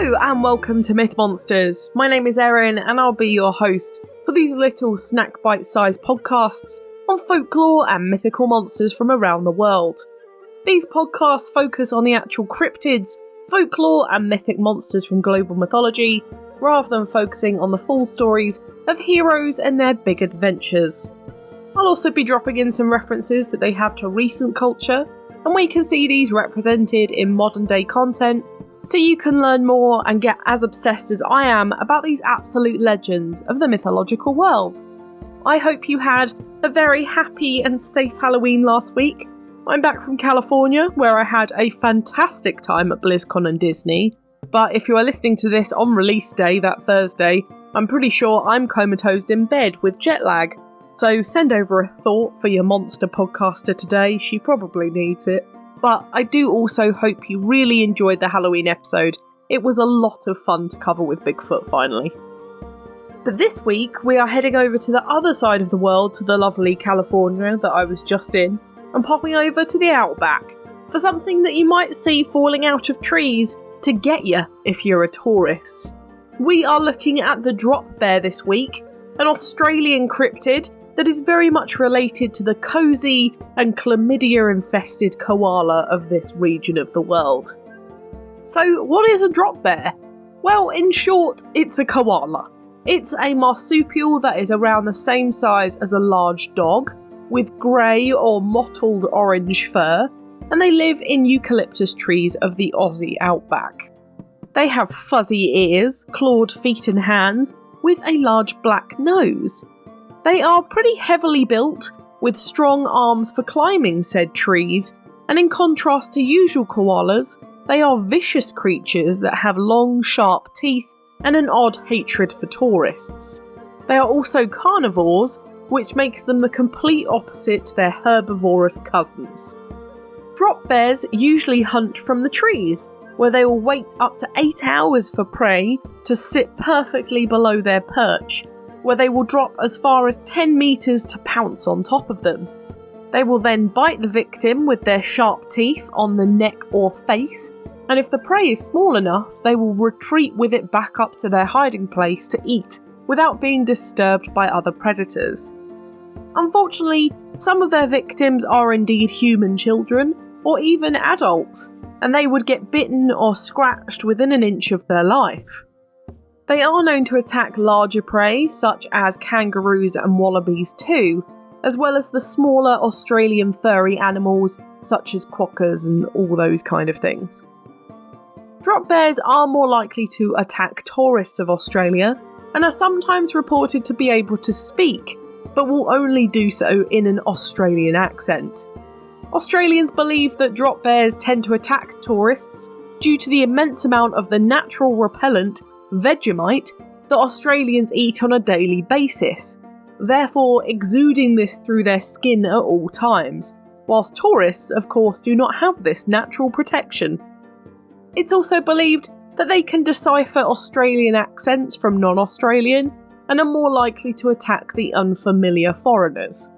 Hello and welcome to Myth Monsters. My name is Erin and I'll be your host for these little snack bite-sized podcasts on folklore and mythical monsters from around the world. These podcasts focus on the actual cryptids, folklore and mythic monsters from global mythology, rather than focusing on the full stories of heroes and their big adventures. I'll also be dropping in some references that they have to recent culture, and we can see these represented in modern day content, so you can learn more and get as obsessed as I am about these absolute legends of the mythological world. I hope you had a very happy and safe Halloween last week. I'm back from California, where I had a fantastic time at BlizzCon and Disney, but if you are listening to this on release day, that Thursday, I'm pretty sure I'm comatose in bed with jet lag. So send over a thought for your monster podcaster today, she probably needs it. But I do also hope you really enjoyed the Halloween episode. It was a lot of fun to cover with Bigfoot finally. But this week we are heading over to the other side of the world, to the lovely California that I was just in, and popping over to the outback for something that you might see falling out of trees to get you if you're a tourist. We are looking at the drop bear this week, an Australian cryptid that is very much related to the cosy and chlamydia-infested koala of this region of the world. So, what is a drop bear? Well, in short, it's a koala. It's a marsupial that is around the same size as a large dog, with grey or mottled orange fur, and they live in eucalyptus trees of the Aussie outback. They have fuzzy ears, clawed feet and hands, with a large black nose. They are pretty heavily built, with strong arms for climbing said trees, and in contrast to usual koalas, they are vicious creatures that have long, sharp teeth and an odd hatred for tourists. They are also carnivores, which makes them the complete opposite to their herbivorous cousins. Drop bears usually hunt from the trees, where they will wait up to 8 hours for prey to sit perfectly below their perch, where they will drop as far as 10 metres to pounce on top of them. They will then bite the victim with their sharp teeth on the neck or face, and if the prey is small enough, they will retreat with it back up to their hiding place to eat, without being disturbed by other predators. Unfortunately, some of their victims are indeed human children, or even adults, and they would get bitten or scratched within an inch of their life. They are known to attack larger prey, such as kangaroos and wallabies too, as well as the smaller Australian furry animals, such as quokkas and all those kind of things. Drop bears are more likely to attack tourists of Australia, and are sometimes reported to be able to speak, but will only do so in an Australian accent. Australians believe that drop bears tend to attack tourists due to the immense amount of the natural repellent Vegemite that Australians eat on a daily basis, therefore exuding this through their skin at all times, whilst tourists of course do not have this natural protection. It's also believed that they can decipher Australian accents from non-Australian and are more likely to attack the unfamiliar foreigners.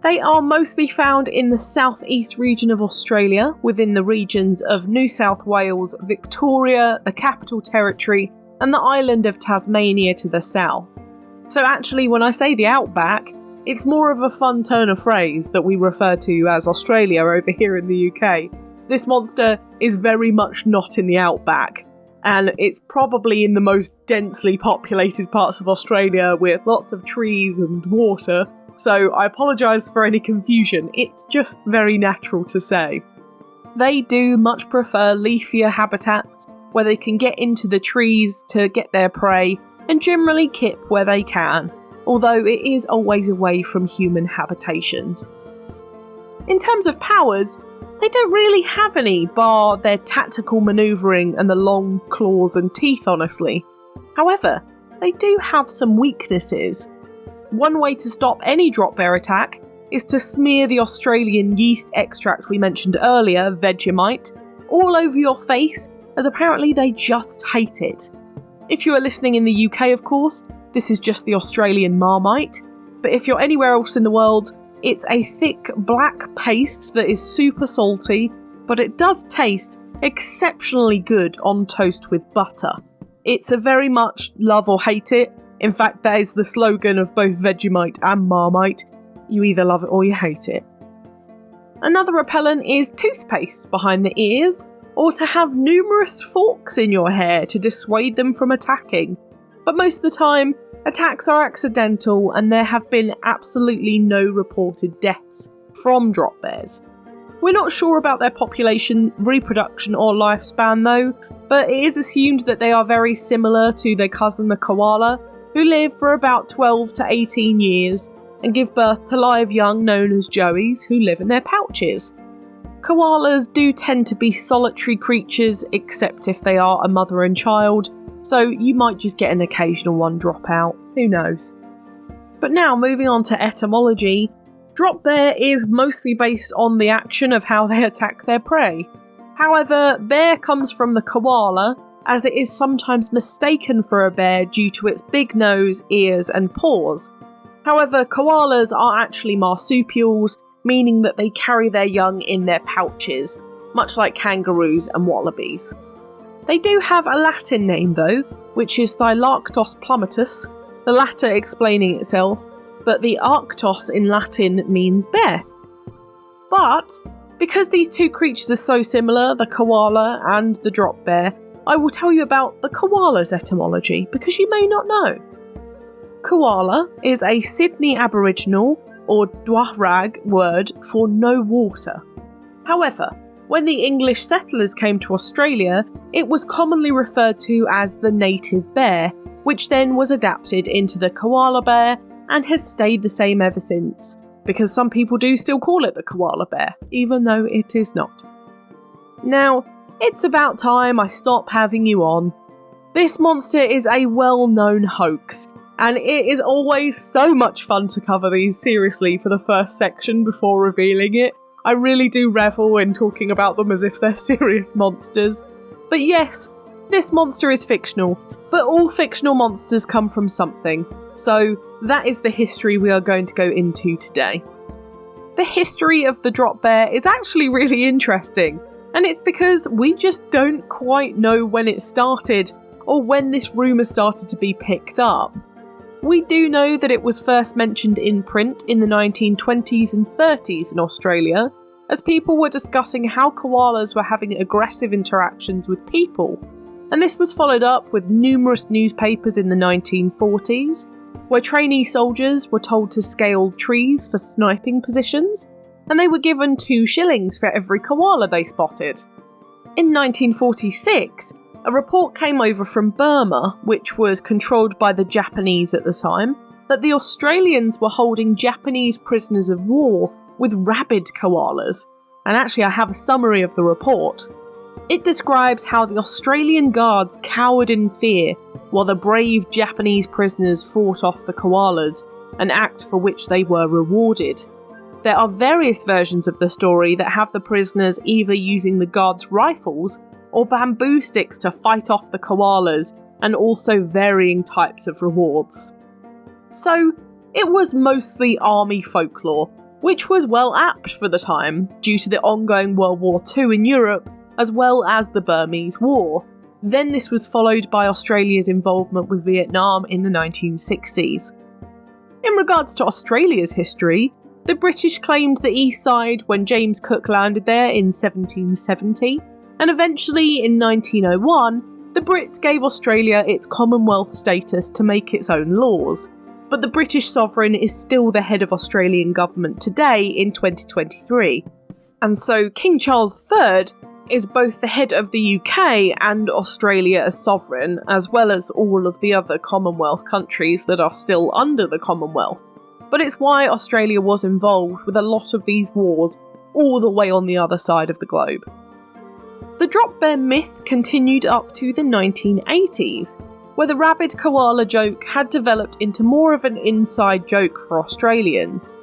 They are mostly found in the southeast region of Australia, within the regions of New South Wales, Victoria, the Capital Territory, and the island of Tasmania to the south. So actually, when I say the outback, it's more of a fun turn of phrase that we refer to as Australia over here in the UK. This monster is very much not in the outback, and it's probably in the most densely populated parts of Australia with lots of trees and water. So I apologise for any confusion, it's just very natural to say. They do much prefer leafier habitats, where they can get into the trees to get their prey, and generally kip where they can, although it is always away from human habitations. In terms of powers, they don't really have any, bar their tactical manoeuvring and the long claws and teeth, honestly. However, they do have some weaknesses. One way to stop any drop bear attack is to smear the Australian yeast extract we mentioned earlier, Vegemite, all over your face, as apparently they just hate it. If you are listening in the UK, of course, this is just the Australian Marmite, but if you're anywhere else in the world, it's a thick black paste that is super salty, but it does taste exceptionally good on toast with butter. It's a very much love or hate it. In fact, that is the slogan of both Vegemite and Marmite. You either love it or you hate it. Another repellent is toothpaste behind the ears, or to have numerous forks in your hair to dissuade them from attacking. But most of the time, attacks are accidental and there have been absolutely no reported deaths from drop bears. We're not sure about their population, reproduction or lifespan though, but it is assumed that they are very similar to their cousin the koala, who live for about 12 to 18 years and give birth to live young known as joeys who live in their pouches. Koalas do tend to be solitary creatures except if they are a mother and child, so you might just get an occasional one drop out, who knows. But now moving on to etymology, drop bear is mostly based on the action of how they attack their prey. However, bear comes from the koala, as it is sometimes mistaken for a bear due to its big nose, ears and paws. However, koalas are actually marsupials, meaning that they carry their young in their pouches, much like kangaroos and wallabies. They do have a Latin name though, which is Thylactos plumatus, the latter explaining itself, but the arctos in Latin means bear. But, because these two creatures are so similar, the koala and the drop bear, I will tell you about the koala's etymology, because you may not know. Koala is a Sydney Aboriginal or Dwarag word for no water. However, when the English settlers came to Australia, it was commonly referred to as the native bear, which then was adapted into the koala bear and has stayed the same ever since, because some people do still call it the koala bear, even though it is not. Now, it's about time I stop having you on. This monster is a well-known hoax, and it is always so much fun to cover these seriously for the first section before revealing it. I really do revel in talking about them as if they're serious monsters. But yes, this monster is fictional, but all fictional monsters come from something, so that is the history we are going to go into today. The history of the drop bear is actually really interesting, and it's because we just don't quite know when it started, or when this rumour started to be picked up. We do know that it was first mentioned in print in the 1920s and 30s in Australia, as people were discussing how koalas were having aggressive interactions with people, and this was followed up with numerous newspapers in the 1940s, where trainee soldiers were told to scale trees for sniping positions, and they were given 2 shillings for every koala they spotted. In 1946, a report came over from Burma, which was controlled by the Japanese at the time, that the Australians were holding Japanese prisoners of war with rabid koalas. And actually I have a summary of the report. It describes how the Australian guards cowered in fear while the brave Japanese prisoners fought off the koalas, an act for which they were rewarded. There are various versions of the story that have the prisoners either using the guards' rifles or bamboo sticks to fight off the koalas, and also varying types of rewards. So, it was mostly army folklore, which was well apt for the time, due to the ongoing World War II in Europe, as well as the Burmese War. Then this was followed by Australia's involvement with Vietnam in the 1960s. In regards to Australia's history, the British claimed the east side when James Cook landed there in 1770, and eventually in 1901, the Brits gave Australia its Commonwealth status to make its own laws, but the British sovereign is still the head of Australian government today in 2023. And so King Charles III is both the head of the UK and Australia as sovereign, as well as all of the other Commonwealth countries that are still under the Commonwealth. But it's why Australia was involved with a lot of these wars all the way on the other side of the globe. The drop bear myth continued up to the 1980s, where the rabid koala joke had developed into more of an inside joke for Australians.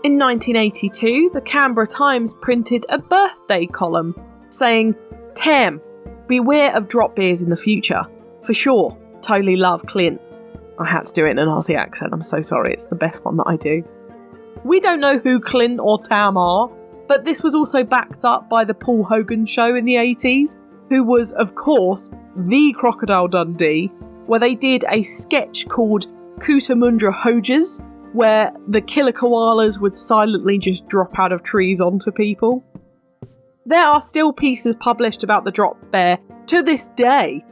In 1982, the Canberra Times printed a birthday column saying, "Tam, beware of drop bears in the future. For sure, totally love Clint." I had to do it in an Aussie accent, I'm so sorry, it's the best one that I do. We don't know who Clint or Tam are, But this was also backed up by the Paul Hogan show in the 80s, who was, of course, the Crocodile Dundee, where they did a sketch called Cootamundra Hojas, where the killer koalas would silently just drop out of trees onto people. There are still pieces published about the drop bear to this day.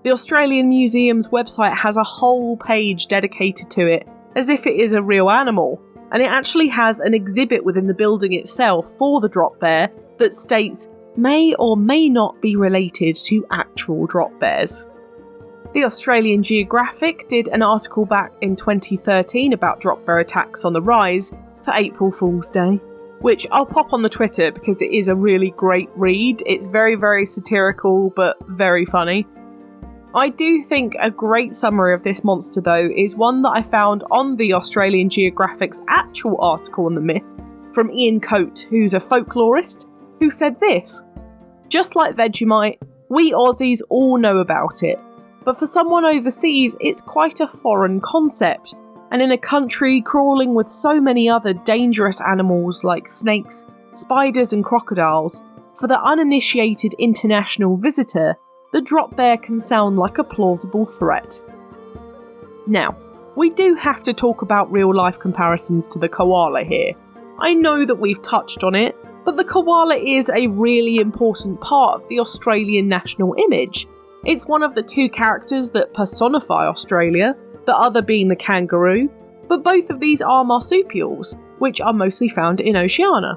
The Australian Museum's website has a whole page dedicated to it, as if it is a real animal, and it actually has an exhibit within the building itself for the drop bear that states may or may not be related to actual drop bears. The Australian Geographic did an article back in 2013 about drop bear attacks on the rise for April Fool's Day, which I'll pop on the Twitter because it is a really great read. It's very, very satirical, but very funny. I do think a great summary of this monster, though, is one that I found on the Australian Geographic's actual article on the myth from Ian Coate, who's a folklorist, who said this: "Just like Vegemite, we Aussies all know about it, but for someone overseas it's quite a foreign concept, and in a country crawling with so many other dangerous animals like snakes, spiders and crocodiles, for the uninitiated international visitor, the drop bear can sound like a plausible threat." Now, we do have to talk about real life comparisons to the koala here. I know that we've touched on it, but the koala is a really important part of the Australian national image. It's one of the two characters that personify Australia, the other being the kangaroo, but both of these are marsupials, which are mostly found in Oceania.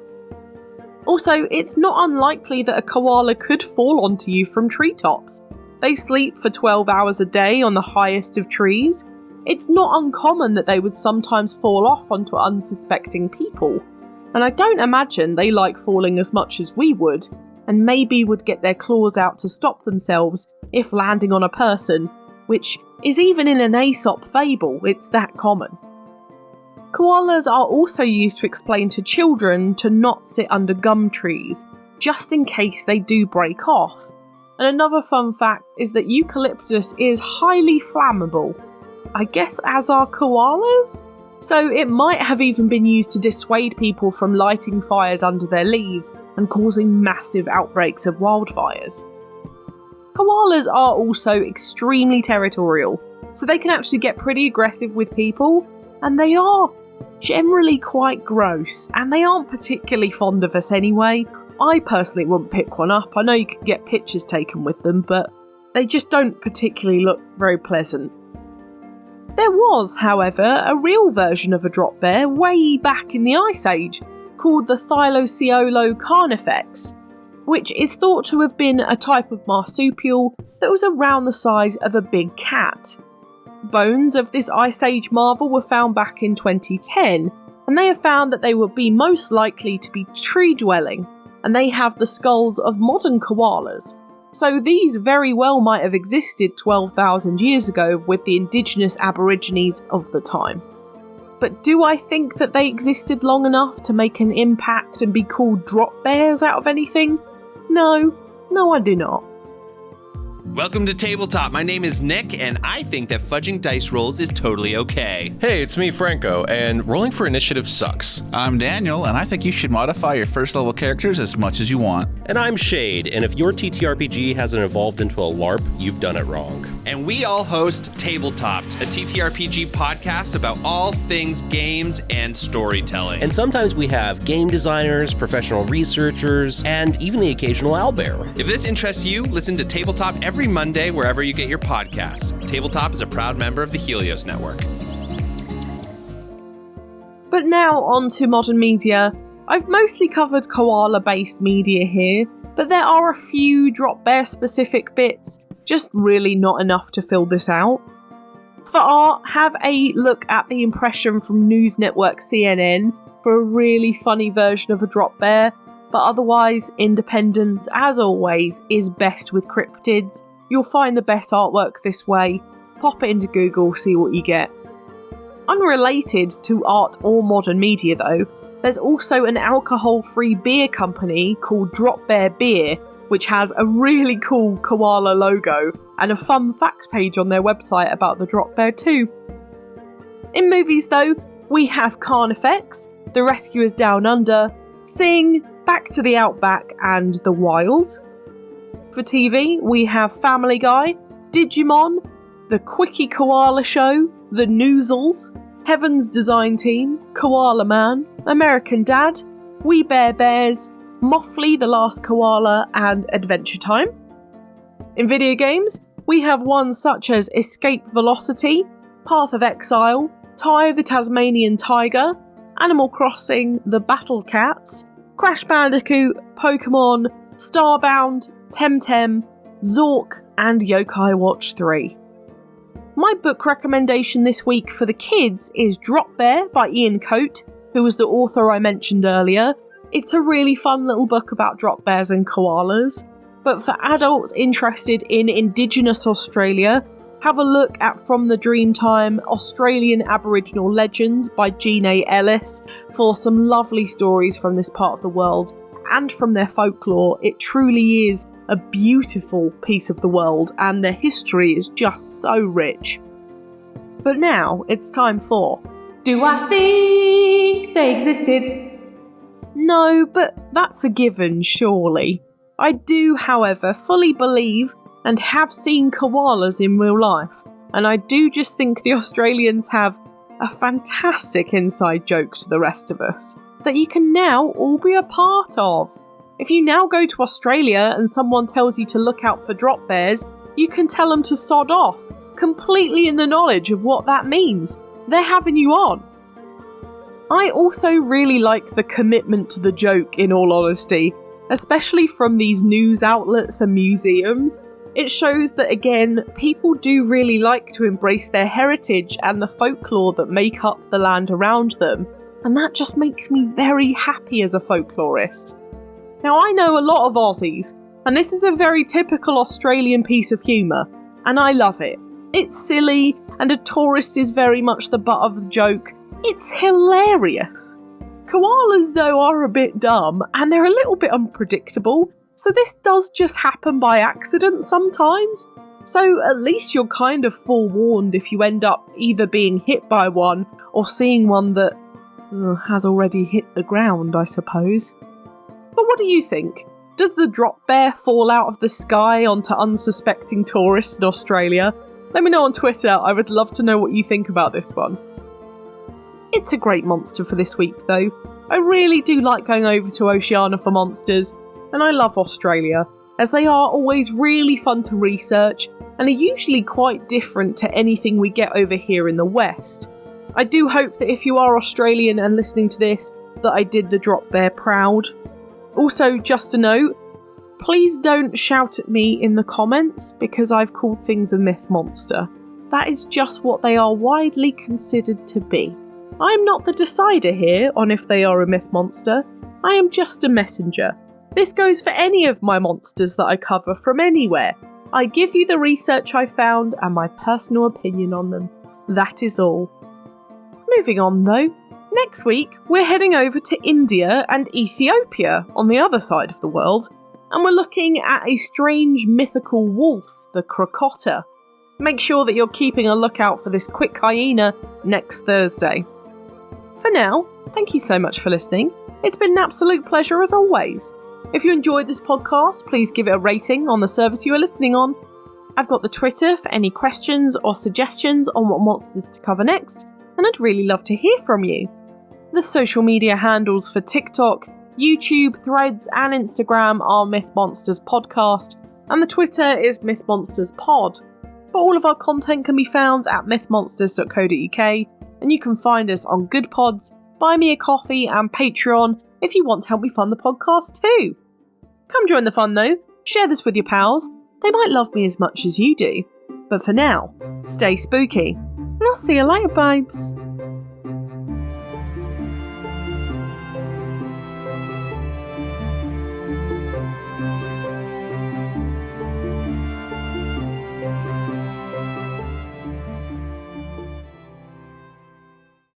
Also, it's not unlikely that a koala could fall onto you from treetops. They sleep for 12 hours a day on the highest of trees. It's not uncommon that they would sometimes fall off onto unsuspecting people. And I don't imagine they like falling as much as we would, and maybe would get their claws out to stop themselves if landing on a person, which is even in an Aesop fable, it's that common. Koalas are also used to explain to children to not sit under gum trees, just in case they do break off. And another fun fact is that eucalyptus is highly flammable. I guess as are koalas? So it might have even been used to dissuade people from lighting fires under their leaves and causing massive outbreaks of wildfires. Koalas are also extremely territorial, so they can actually get pretty aggressive with people, and they are generally quite gross, and they aren't particularly fond of us anyway. I personally wouldn't pick one up. I know you can get pictures taken with them, but they just don't particularly look very pleasant. There was, however, a real version of a drop bear way back in the Ice Age, called the Thylaciola carnifex, which is thought to have been a type of marsupial that was around the size of a big cat. Bones of this Ice Age marvel were found back in 2010, and they have found that they would be most likely to be tree-dwelling, and they have the skulls of modern koalas. So these very well might have existed 12,000 years ago with the indigenous aborigines of the time. But do I think that they existed long enough to make an impact and be called drop bears out of anything? No, I do not. Welcome to Tabletop. My name is Nick, and I think that fudging dice rolls is totally okay. Hey, it's me, Franco, and rolling for initiative sucks. I'm Daniel, and I think you should modify your first level characters as much as you want. And I'm Shade, and if your TTRPG hasn't evolved into a LARP, you've done it wrong. And we all host Tabletopped, a TTRPG podcast about all things games and storytelling. And sometimes we have game designers, professional researchers, and even the occasional owlbear. If this interests you, listen to Tabletop every Monday wherever you get your podcasts. Tabletop is a proud member of the Helios Network. But now on to modern media. I've mostly covered koala-based media here, but there are a few drop bear specific bits, just really not enough to fill this out. For art, have a look at the impression from news network CNN for a really funny version of a drop bear, but otherwise, Independence, as always, is best with cryptids. You'll find the best artwork this way. Pop it into Google, see what you get. Unrelated to art or modern media though, there's also an alcohol-free beer company called Drop Bear Beer, which has a really cool koala logo and a fun facts page on their website about the drop bear too. In movies though, we have Carnifex, The Rescuers Down Under, Sing, Back to the Outback and the Wild. For TV, we have Family Guy, Digimon, The Quickie Koala Show, The Noozles, Heaven's Design Team, Koala Man, American Dad, We Bare Bears, Moffly the Last Koala, and Adventure Time. In video games, we have ones such as Escape Velocity, Path of Exile, Ty the Tasmanian Tiger, Animal Crossing, The Battle Cats, Crash Bandicoot, Pokemon, Starbound, Temtem, Zork, and Yokai Watch 3. My book recommendation this week for the kids is Drop Bear by Ian Coate, who was the author I mentioned earlier. It's a really fun little book about drop bears and koalas. But for adults interested in Indigenous Australia, have a look at From the Dreamtime, Australian Aboriginal Legends by Jean A. Ellis for some lovely stories from this part of the world and from their folklore. It truly is a beautiful piece of the world, and their history is just so rich. But now it's time for Do I Think They Existed? No, but that's a given, surely. I do, however, fully believe and have seen koalas in real life, and I do just think the Australians have a fantastic inside joke to the rest of us that you can now all be a part of. If you now go to Australia and someone tells you to look out for drop bears, you can tell them to sod off, completely in the knowledge of what that means. They're having you on. I also really like the commitment to the joke, in all honesty, especially from these news outlets and museums. It shows that, again, people do really like to embrace their heritage and the folklore that make up the land around them, and that just makes me very happy as a folklorist. Now, I know a lot of Aussies, and this is a very typical Australian piece of humour, and I love it. It's silly, and a tourist is very much the butt of the joke. It's hilarious. Koalas, though, are a bit dumb, and they're a little bit unpredictable, so this does just happen by accident sometimes. So at least you're kind of forewarned if you end up either being hit by one or seeing one that has already hit the ground, I suppose. But what do you think? Does the drop bear fall out of the sky onto unsuspecting tourists in Australia? Let me know on Twitter, I would love to know what you think about this one. It's a great monster for this week though. I really do like going over to Oceania for monsters, and I love Australia, as they are always really fun to research and are usually quite different to anything we get over here in the West. I do hope that if you are Australian and listening to this, that I did the drop bear proud. Also, just a note, please don't shout at me in the comments because I've called things a myth monster. That is just what they are widely considered to be. I'm not the decider here on if they are a myth monster. I am just a messenger. This goes for any of my monsters that I cover from anywhere. I give you the research I found and my personal opinion on them. That is all. Moving on though. Next week, we're heading over to India and Ethiopia on the other side of the world, and we're looking at a strange mythical wolf, the crocotta. Make sure that you're keeping a lookout for this quick hyena next Thursday. For now, thank you so much for listening. It's been an absolute pleasure as always. If you enjoyed this podcast, please give it a rating on the service you are listening on. I've got the Twitter for any questions or suggestions on what monsters to cover next, and I'd really love to hear from you. The social media handles for TikTok, YouTube, Threads, and Instagram are Myth Monsters Podcast, and the Twitter is Myth Monsters Pod. But all of our content can be found at mythmonsters.co.uk, and you can find us on Good Pods, Buy Me a Coffee, and Patreon if you want to help me fund the podcast too. Come join the fun though, share this with your pals, they might love me as much as you do. But for now, stay spooky, and I'll see you later, babes.